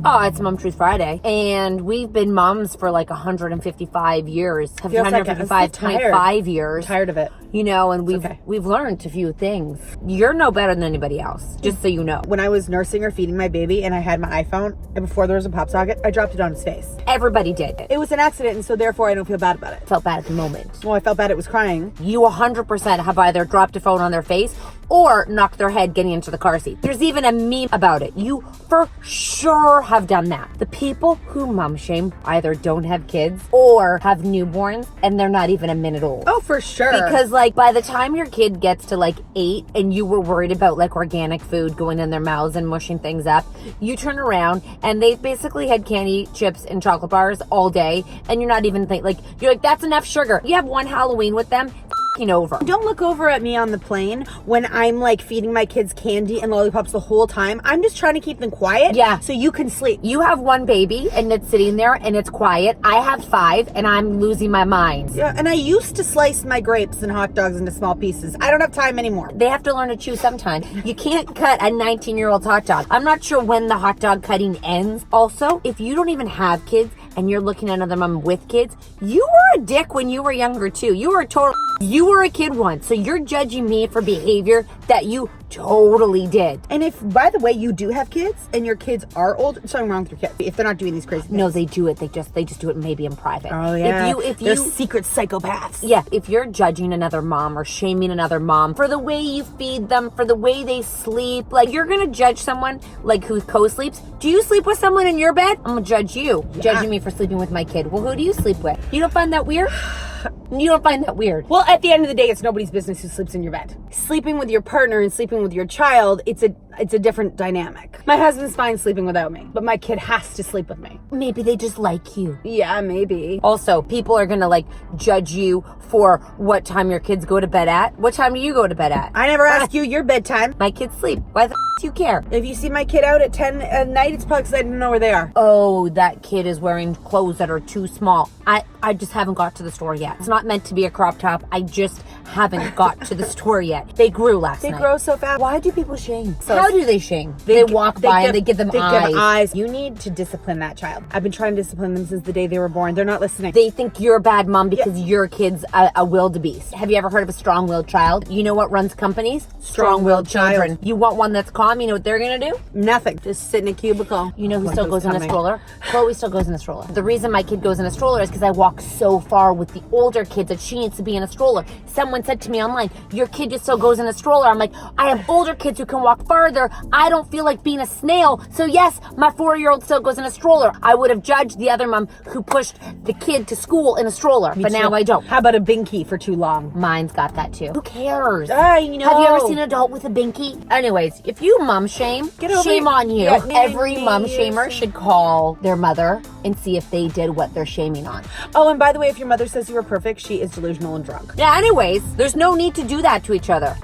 Oh, it's Mom Truth Friday. And we've been moms for like 155 years. Feels like 155, 25 years. I'm tired of it. You know, and we've learned a few things. You're no better than anybody else, just so you know. When I was nursing or feeding my baby and I had my iPhone, and before there was a pop socket, I dropped it on his face. Everybody did. It was an accident, and so therefore I don't feel bad about it. Felt bad at the moment. Well, I felt bad it was crying. You 100% have either dropped a phone on their face or knocked their head getting into the car seat. There's even a meme about it. You for sure have done that. The people who mom shame either don't have kids or have newborns and they're not even a minute old. Oh, for sure. Because like by the time your kid gets to like 8 and you were worried about like organic food going in their mouths and mushing things up, you turn around and they basically had candy, chips, and chocolate bars all day, and you're not even you're like, that's enough sugar. You have one Halloween with them, over. Don't look over at me on the plane when I'm like feeding my kids candy and lollipops the whole time. I'm just trying to keep them quiet. Yeah. So you can sleep. You have one baby and it's sitting there and it's quiet. I have 5 and I'm losing my mind. Yeah, and I used to slice my grapes and hot dogs into small pieces. I don't have time anymore. They have to learn to chew sometime. You can't cut a 19-year-old hot dog. I'm not sure when the hot dog cutting ends. Also, if you don't even have kids and you're looking at another mom with kids, you were a dick when you were younger too. You were a kid once, so you're judging me for behavior that you totally did. And if, by the way, you do have kids and your kids are old, there's something wrong with your kids. If they're not doing these crazy things. No, they do it. They just do it maybe in private. Oh yeah. If they're you secret psychopaths. Yeah, if you're judging another mom or shaming another mom for the way you feed them, for the way they sleep, like you're gonna judge someone like who co-sleeps. Do you sleep with someone in your bed? I'm gonna judge you, judging me for sleeping with my kid. Well, who do you sleep with? You don't find that weird? You don't find that weird? Well, at the end of the day, it's nobody's business who sleeps in your bed. Sleeping with your partner and sleeping with your child, it's a different dynamic. My husband's fine sleeping without me, but my kid has to sleep with me. Maybe they just like you. Yeah, maybe. Also, people are gonna judge you for what time your kids go to bed at. What time do you go to bed at? I never ask you your bedtime. My kids sleep. Why the do you care? If you see my kid out at 10 at night, it's probably because I didn't know where they are. Oh, that kid is wearing clothes that are too small. I just haven't got to the store yet. It's not meant to be a crop top. I just haven't got to the store yet. They grew last night. They grow so fast. Why do people shame? So how do they shame? They walk by and they give them eyes. You need to discipline that child. I've been trying to discipline them since the day they were born. They're not listening. They think you're a bad mom because your kid's a wildebeest. Have you ever heard of a strong-willed child? You know what runs companies? Strong-willed children. You want one that's calm? You know what they're gonna do? Nothing. Just sit in a cubicle. You know who still goes in a stroller? Chloe still goes in a stroller. The reason my kid goes in a stroller is because I walk so far with the older kids that she needs to be in a stroller. Someone said to me online, your kid just still goes in a stroller. I'm like, I have older kids who can walk farther. I don't feel like being a snail. So yes, my 4-year-old still goes in a stroller. I would have judged the other mom who pushed the kid to school in a stroller, but now I don't. How about a binky for too long? Mine's got that too. Who cares? I know. Have you ever seen an adult with a binky? Anyways, if you mom shame, shame on you. Yeah, every mom shamer should call their mother and see if they did what they're shaming on. Oh, and by the way, if your mother says you were perfect, she is delusional and drunk. Yeah, anyways, there's no need to do that to each other.